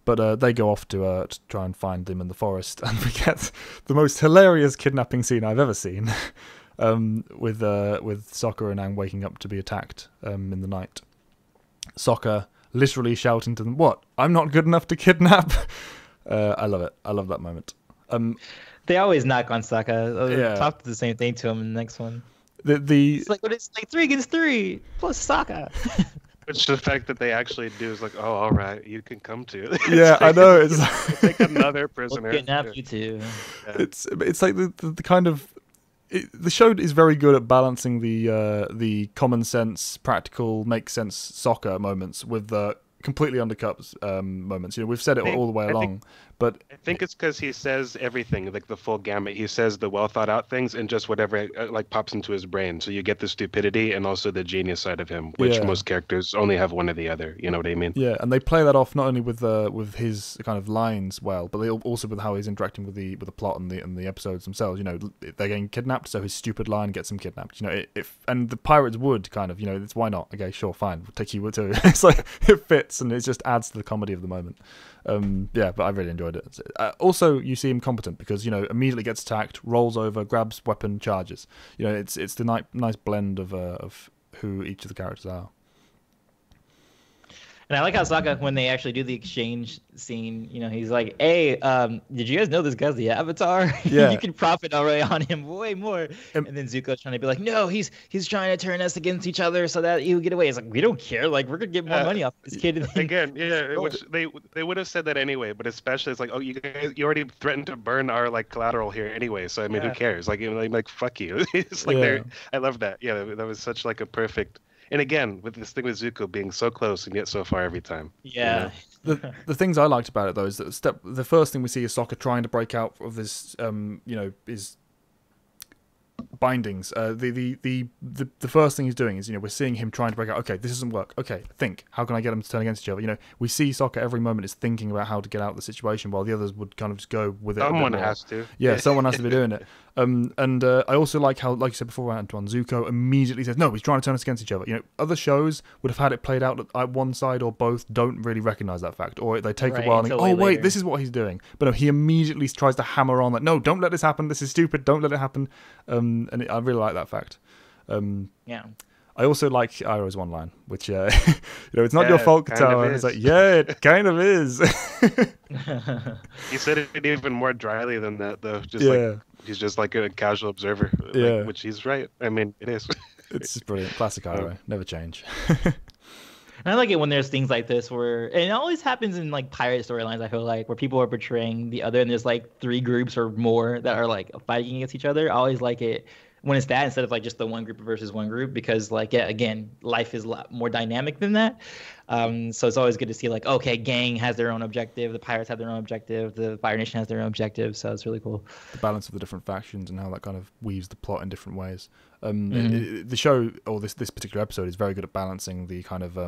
But they go off to try and find them in the forest, and we get the most hilarious kidnapping scene I've ever seen. With Sokka and Aang waking up to be attacked in the night. Sokka literally shouting to them, "What? I'm not good enough to kidnap." I love it. I love that moment. They always knock on Sokka. Yeah. Talk to the same thing to him in the next one. It's like, what is like 3 against 3 plus Sokka. Which the fact that they actually do is like, oh, all right, you can come too. Yeah, I know. It's like another prisoner. We'll kidnap you too. Yeah. It's like the kind of. The show is very good at balancing the common sense, practical, make sense Sokka moments with the completely undercut moments. You know, we've said it all the way along, but I think it's because he says everything, like the full gamut. He says the well thought out things and just whatever like pops into his brain. So you get the stupidity and also the genius side of him, which most characters only have one or the other. You know what I mean? Yeah, and they play that off not only with his kind of lines well, but they also with how he's interacting with the plot and the episodes themselves. You know, they're getting kidnapped, so his stupid line gets them kidnapped. You know, and the pirates would kind of, you know, it's why not? Okay, sure, fine, we'll take you too. It's like it fits and it just adds to the comedy of the moment. But I really enjoyed it. Also, you see him competent because, you know, immediately gets attacked, rolls over, grabs weapon, charges. You know, it's the nice blend of who each of the characters are. And I like how Sokka, when they actually do the exchange scene, you know, he's like, "Hey, did you guys know this guy's the Avatar? Yeah. You can profit already on him way more." And then Zuko's trying to be like, "No, he's trying to turn us against each other so that he would get away." It's like, we don't care. Like, we're gonna get more money off this kid. Again, yeah, which they would have said that anyway. But especially, it's like, oh, you guys, you already threatened to burn our like collateral here anyway. So I mean, who cares? Like, like fuck you. It's like I love that. Yeah, that was such like a perfect. And again, with this thing with Zuko being so close and yet so far every time. Yeah. You know? The things I liked about it though is that the first thing we see is Sokka trying to break out of this, his bindings. The first thing he's doing is, you know, we're seeing him trying to break out. Okay, this doesn't work. Okay, think. How can I get them to turn against each other? You know, we see Sokka every moment is thinking about how to get out of the situation, while the others would kind of just go with it. Someone has to. Yeah, someone has to be doing it. I also like how, like you said before, Antoine, Zuko immediately says, no, he's trying to turn us against each other. You know, other shows would have had it played out that one side or both don't really recognize that fact, or they take a while and go, oh, wait, this is what he's doing. But no, he immediately tries to hammer on that, no, don't let this happen. This is stupid. Don't let it happen. I really like that fact. Yeah. I also like Iroh's one line, which, you know, it's not your fault, Katara. And it's like, yeah, it kind of is. He said it even more dryly than that, though. Just like he's just like a casual observer, which he's right. I mean, it is. It's brilliant. Classic Iroh. Never change. And I like it when there's things like this where, and it always happens in like pirate storylines, I feel like, where people are portraying the other and there's like 3 groups or more that are like fighting against each other. I always like it when it's that instead of like just the one group versus one group, because like, yeah, again, life is a lot more dynamic than that. So it's always good to see like, okay, gang has their own objective, the pirates have their own objective, the Fire Nation has their own objective. So it's really cool. The balance of the different factions and how that kind of weaves the plot in different ways. The show, or this particular episode, is very good at balancing the kind of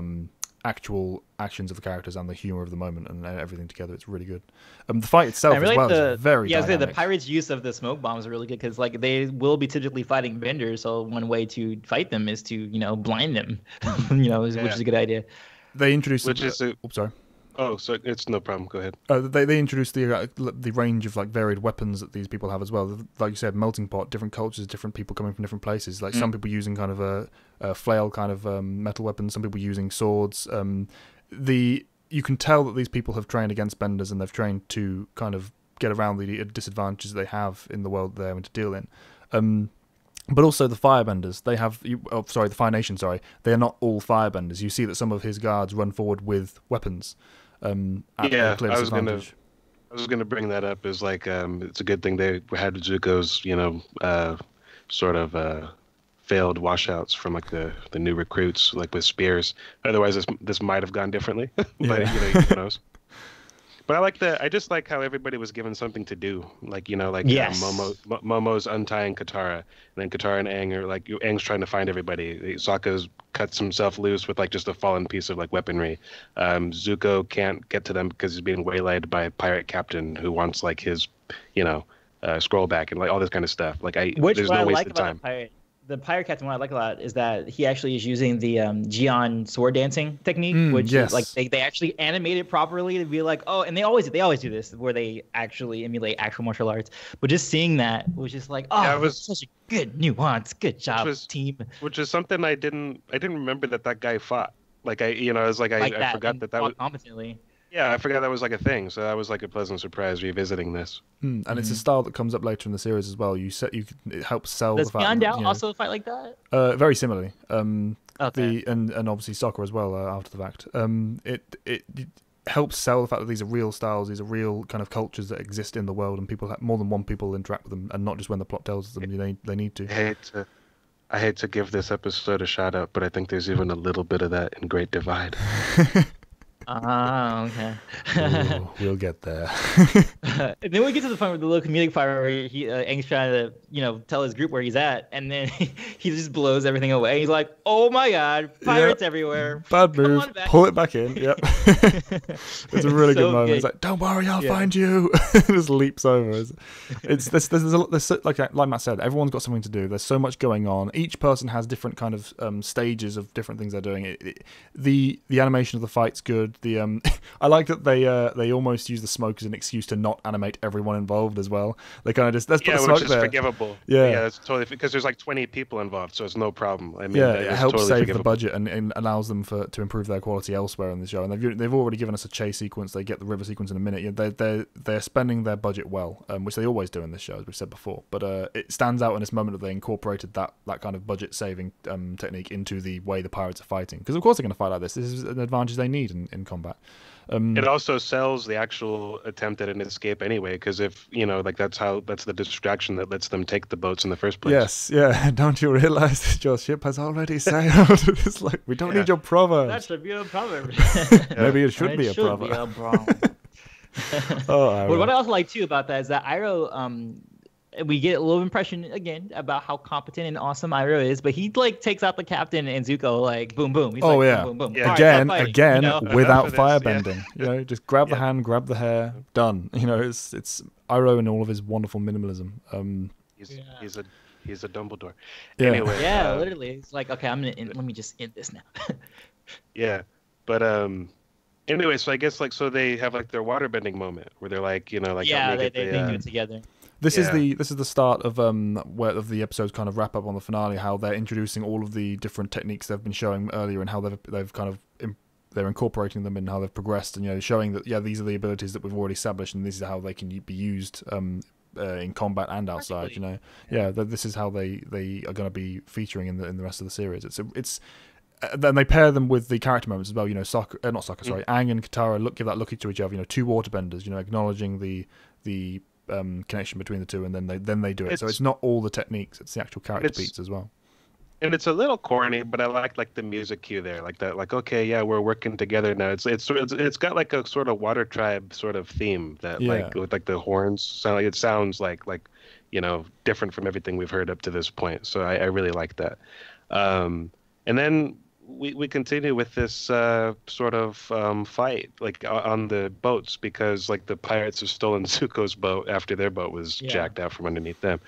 actual actions of the characters and the humor of the moment and everything together. It's really good. The fight itself really as well like is very dynamic. the pirates' use of the smoke bombs is really good because like they will be typically fighting vendors, so one way to fight them is to blind them, which is a good idea. They introduced sorry. Oh, so it's no problem. Go ahead. They introduced the range of like varied weapons that these people have as well. Like you said, melting pot, different cultures, different people coming from different places. Like some people using kind of a flail kind of metal weapon, some people using swords. You can tell that these people have trained against benders and they've trained to kind of get around the disadvantages they have in the world they're having to deal in. But also the firebenders, the Fire Nation, they are not all firebenders. You see that some of his guards run forward with weapons. I was gonna bring that up as like it's a good thing they had Zuko's sort of failed washouts from like the new recruits like with spears. Otherwise this might have gone differently. But who knows. But I just like how everybody was given something to do. Like, yes. Momo's untying Katara, and then Katara and Aang are like, Aang's trying to find everybody. Sokka's cuts himself loose with like just a fallen piece of like weaponry. Zuko can't get to them because he's being waylaid by a pirate captain who wants like his, scroll back and like all this kind of stuff. Like there's no wasted time. The pirate captain, what I like a lot is that he actually is using the Jian sword dancing technique, which is like they actually animate it properly to be like, oh, and they always do this where they actually emulate actual martial arts. But just seeing that was just like, it was such a good nuance. Good job, team. Which is something I didn't remember that guy fought. Like I forgot that was competently. Yeah, I forgot that was like a thing. So that was like a pleasant surprise revisiting this. And it's a style that comes up later in the series as well. It helps sell the fact. Does Beyond Doubt also fight like that? Very similarly. Okay. And obviously Sokka as well after the fact. It helps sell the fact that these are real styles. These are real kind of cultures that exist in the world, and people more than one people interact with them, and not just when the plot tells them they need to. I hate to give this episode a shout out, but I think there's even a little bit of that in Great Divide. Okay. Ooh, we'll get there. And then we get to the point where the little comedic part where Aang's trying to, tell his group where he's at, and then he just blows everything away. He's like, "Oh my God, pirates everywhere! Bad move. Pull it back in." Yep. It's a really good moment. Good. It's like, "Don't worry, I'll find you." Just leaps over. There's like Matt said, everyone's got something to do. There's so much going on. Each person has different kind of stages of different things they're doing. The animation of the fight's good. I like that they almost use the smoke as an excuse to not animate everyone involved as well. They kind of just let's put the smoke there. Which is forgivable. Yeah, that's totally because there's like 20 people involved, so it's no problem. I mean, it helps totally save the budget and allows them to improve their quality elsewhere in the show. And they've already given us a chase sequence. They get the river sequence in a minute. They're spending their budget well, which they always do in this show, as we've said before. But it stands out in this moment that they incorporated that kind of budget saving technique into the way the pirates are fighting. Because of course they're going to fight like this. This is an advantage they need in combat. It also sells the actual attempt at an escape anyway, because if that's the distraction that lets them take the boats in the first place. Yes, yeah. Don't you realize that your ship has already sailed? It's like we don't need your proverbs. That should be a proverb. Maybe it should be a proverb. But what I also like too about that is that Iroh, we get a little impression again about how competent and awesome Iroh is, but he like takes out the captain and Zuko like boom boom. He's boom boom. Yeah. Again, without firebending. Just grab the hand, grab the hair, done. It's Iroh and all of his wonderful minimalism. He's a Dumbledore. Yeah. Anyway, literally, it's like okay, let me just end this now. Yeah, but anyway, so I guess so they have like their waterbending moment where they're like they do it together. This is the start of the episode's kind of wrap up on the finale. How they're introducing all of the different techniques they've been showing earlier, and how they've kind of they're incorporating them and how they've progressed, and showing that these are the abilities that we've already established, and this is how they can be used in combat and outside. This is how they are going to be featuring in the rest of the series. Then they pair them with the character moments as well. Aang and Katara give that look to each other. Two waterbenders. Acknowledging the connection between the two, and then they do it. So it's not all the techniques; it's the actual character beats as well. And it's a little corny, but I like the music cue there, like that. Like okay, yeah, we're working together now. It's got like a sort of Water Tribe sort of theme that with like the horns sounds like different from everything we've heard up to this point. So I really like that. And then we continue with this sort of fight like on the boats because like the pirates have stolen Zuko's boat after their boat was jacked out from underneath them.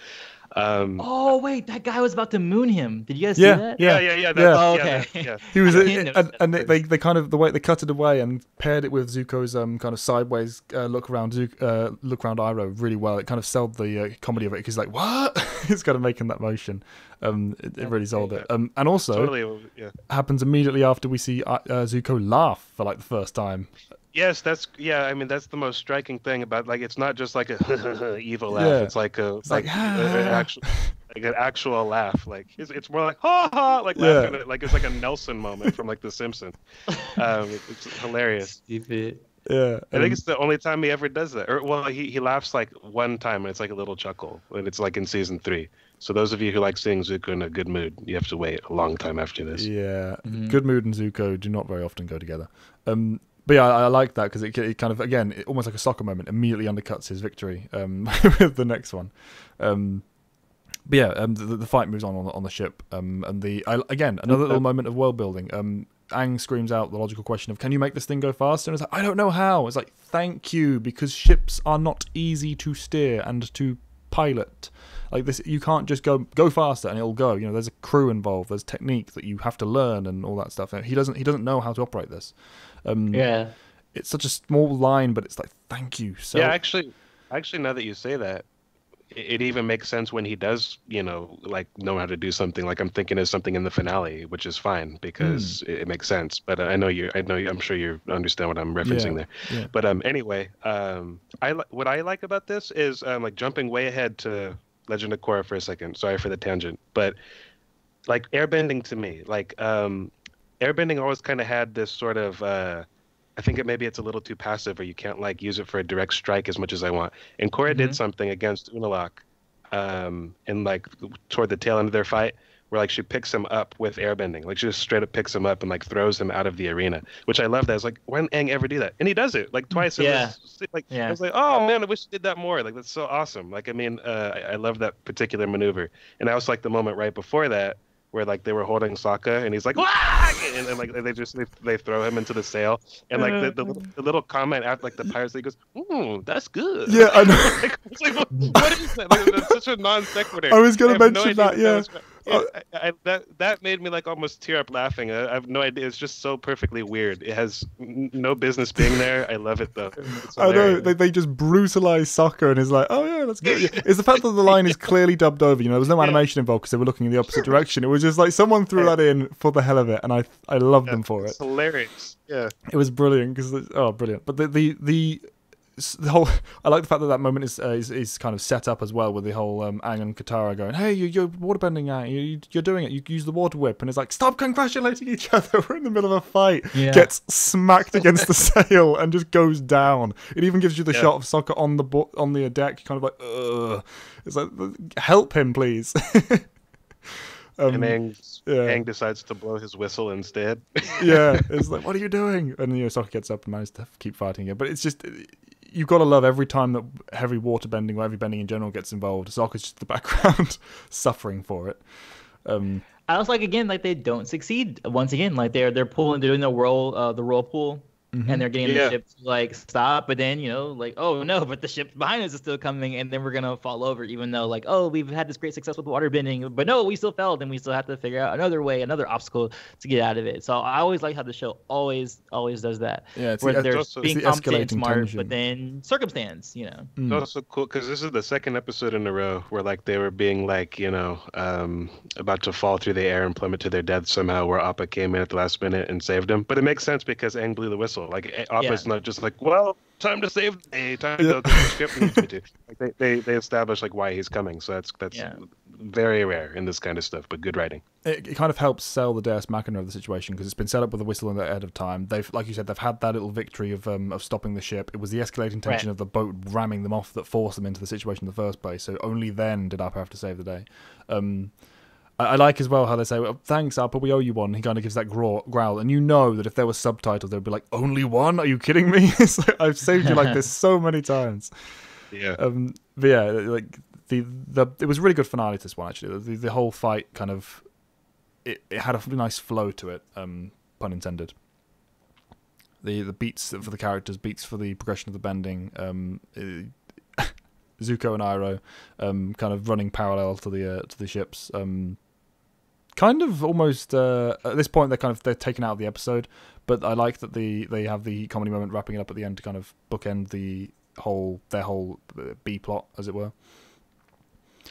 Oh wait, that guy was about to moon him. Did you guys see Yeah, that? Yeah. Oh, okay. He was, I didn't notice and that. they kind of the way they cut it away and paired it with Zuko's kind of sideways look around Iroh really well. It kind of sold the comedy of it because like what it's kind of making that motion. It really sold it. And also Totally, happens immediately after we see Zuko laugh for like the first time. Yes, I mean, that's the most striking thing about like it's not just like a evil laugh. Yeah. It's like It's like, an actual laugh. Like it's more like ha ha, like laughing at it, like it's like a Nelson moment from like The Simpsons. It's hilarious. Stupid. Yeah, I think it's the only time he ever does that. Or well, he laughs like one time and it's like a little chuckle, and it's like in season 3. So those of you who like seeing Zuko in a good mood, you have to wait a long time after this. Yeah, good mood and Zuko do not very often go together. But yeah, I like that because it kind of, again, almost like a soccer moment, immediately undercuts his victory with the next one. But yeah, the fight moves on the ship. And again, another little moment of world building. Aang screams out the logical question of, can you make this thing go faster? And it's like, I don't know how. It's like, thank you, because ships are not easy to steer and to pilot. Like this, you can't just go faster and it'll go. You know, there's a crew involved. There's technique that you have to learn and all that stuff. He doesn't know how to operate this. It's such a small line, but it's like, thank you. So yeah, actually, now that you say that, it even makes sense when he does, like know how to do something. Like I'm thinking of something in the finale, which is fine because it makes sense. But I'm sure you understand what I'm referencing there. Yeah. But anyway, what I like about this is like jumping way ahead to Legend of Korra for a second. Sorry for the tangent, but like airbending to me, like airbending always kind of had this sort of I think maybe it's a little too passive, or you can't like use it for a direct strike as much as I want. And Korra did something against Unalaq, and like toward the tail end of their fight, where like she picks him up with airbending, like she just straight up picks him up and like throws him out of the arena, which I love. That I was like, when Aang ever do that? And he does it like twice. I was like, oh man, I wish he did that more. Like that's so awesome. Like I mean, I love that particular maneuver. And I was like the moment right before that, where like they were holding Sokka and he's like, wah! And like they throw him into the sail, and like the little comment after like the pirates, he goes, that's good. Yeah, I know. It's like, what is that? Like, that's such a non sequitur. I was gonna mention that. Yeah. That made me like almost tear up laughing. I have no idea. It's just so perfectly weird. It has no business being there. I love it though. I know they just brutalize Sokka and is like, oh yeah, that's good. Yeah. It's the fact that the line is clearly dubbed over. You know, there's no animation involved because they were looking in the opposite direction. It was just like someone threw that in for the hell of it, and I love them for it. It's hilarious. Yeah, it was brilliant because brilliant. But the whole, I like the fact that moment is kind of set up as well with the whole Aang and Katara going, hey, you're waterbending, Aang, you're doing it, you use the water whip, and it's like, stop congratulating each other, we're in the middle of a fight. Gets smacked against the sail and just goes down. It even gives you the shot of Sokka on the deck, kind of like, ugh. It's like, help him, please. And Aang decides to blow his whistle instead. Yeah, it's like, what are you doing? And Sokka gets up and manages to keep fighting it. But it's just, you've got to love every time that heavy water bending or heavy bending in general gets involved. Sokka's just the background suffering for it. I was like, again, like they don't succeed once again. Like they're doing the whirlpool. And they're getting the ship to like stop, but then like, oh no, but the ship behind us is still coming, and then we're gonna fall over, even though like, oh, we've had this great success with water bending, but no, we still failed, and we still have to figure out another way, another obstacle to get out of it. So I always like how the show always does that. Yeah, it's where they're being competent and smart, tension. but then circumstance, It's also cool because this is the second episode in a row where like they were being like, about to fall through the air and plummet to their death somehow, where Appa came in at the last minute and saved them. But it makes sense because Aang blew the whistle. Like Appa's not just like, well, time to save the day, time to go to the ship needs me to. Like they establish like why he's coming. So that's very rare in this kind of stuff, but good writing. It kind of helps sell the Deus Machina of the situation because it's been set up with a whistle in the ahead of time. They've, like you said, they've had that little victory of stopping the ship. It was the escalating tension of the boat ramming them off that forced them into the situation in the first place. So only then did Appa have to save the day. I like as well how they say, well, thanks, Appa, we owe you one. He kind of gives that growl. And you know that if there was subtitles, they'd be like, only one? Are you kidding me? It's like, I've saved you like this so many times. Yeah. But yeah, like it was really good finale to this one, actually. The whole fight kind of it had a nice flow to it, pun intended. The beats for the characters, beats for the progression of the bending. Zuko and Iroh, kind of running parallel to the ships. Kind of almost at this point they're taken out of the episode, but I like that they have the comedy moment wrapping it up at the end to kind of bookend their whole B plot, as it were.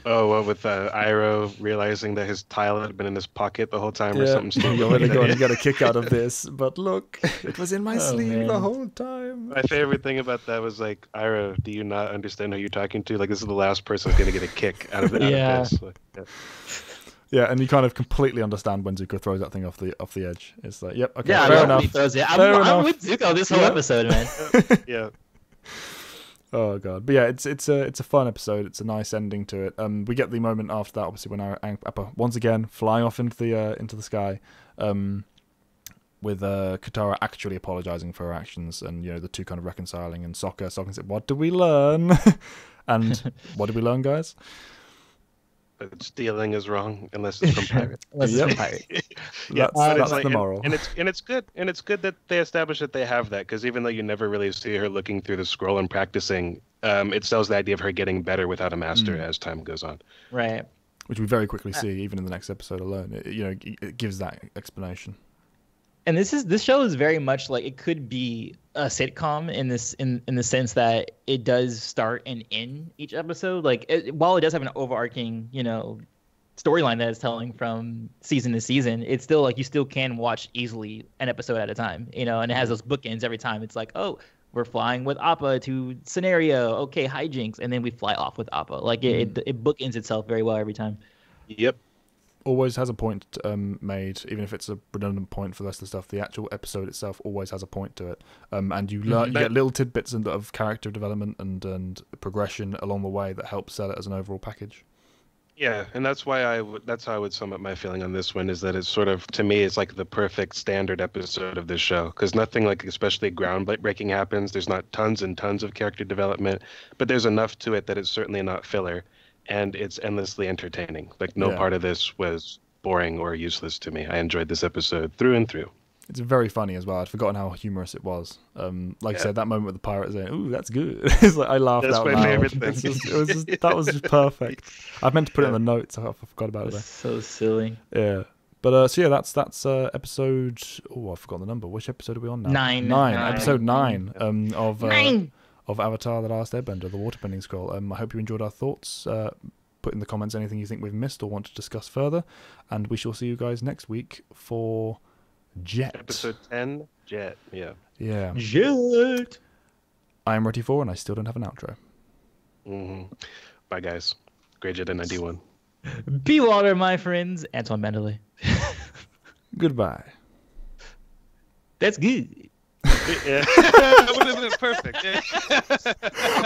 Oh, well, with Iroh realizing that his tile had been in his pocket the whole time or something stupid. You're really going to get a kick out of this, but look, it was in my sleeve the whole time. My favorite thing about that was like, Iroh, do you not understand who you're talking to? Like, this is the last person who's going to get a kick out of this. Like, yeah, and you kind of completely understand when Zuko throws that thing off the edge. It's like, yep, okay, fair enough. I'm with Zuko this whole episode, man. Yeah. Oh god, but yeah, it's a fun episode. It's a nice ending to it. We get the moment after that, obviously, when Appa once again flying off into the sky, with Katara actually apologizing for her actions, and the two kind of reconciling, and Sokka said, "What do we learn?" And what did we learn, guys? But stealing is wrong unless it's from pirates. Yeah, that's like, the moral. And it's good that they establish that they have that, because even though you never really see her looking through the scroll and practicing, it sells the idea of her getting better without a master as time goes on. Right. Which we very quickly see, even in the next episode alone. It gives that explanation. And this show is very much like it could be a sitcom in the sense that it does start and end each episode. Like while it does have an overarching storyline that it's telling from season to season, it's still like you still can watch easily an episode at a time. And it has those bookends every time. It's like, oh, we're flying with Appa to scenario. Okay, hijinks, and then we fly off with Appa. Like it bookends itself very well every time. Yep. Always has a point made, even if it's a redundant point for the rest of the stuff. The actual episode itself always has a point to it, and you get little tidbits of character development and progression along the way that help sell it as an overall package. Yeah, and that's why that's how I would sum up my feeling on this one, is that it's sort of, to me, it's like the perfect standard episode of this show, because nothing like especially groundbreaking happens. There's not tons and tons of character development, but there's enough to it that it's certainly not filler. And it's endlessly entertaining. Like no part of this was boring or useless to me. I enjoyed this episode through and through. It's very funny as well. I'd forgotten how humorous it was. Like I said, that moment with the pirate saying, "Ooh, that's good." It's like I laughed out loud. That's my favorite thing. That was just perfect. I meant to put it in the notes. I forgot about it. So silly. Yeah. But so yeah, that's episode. Oh, I forgot the number. Which episode are we on now? 9. Episode 9. Of Avatar: The Last Airbender, the Waterbending Scroll. I hope you enjoyed our thoughts. Put in the comments anything you think we've missed or want to discuss further, and we shall see you guys next week for Jet. Episode 10, Jet. Yeah. Jet. I am ready for, and I still don't have an outro. Bye, guys. Great Jet in 91. Be water, my friends. Antoine Mendeley. Goodbye. That's good. Yeah, that would have been perfect. Yeah.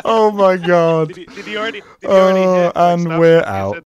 Oh my god. Did he already? And we're out.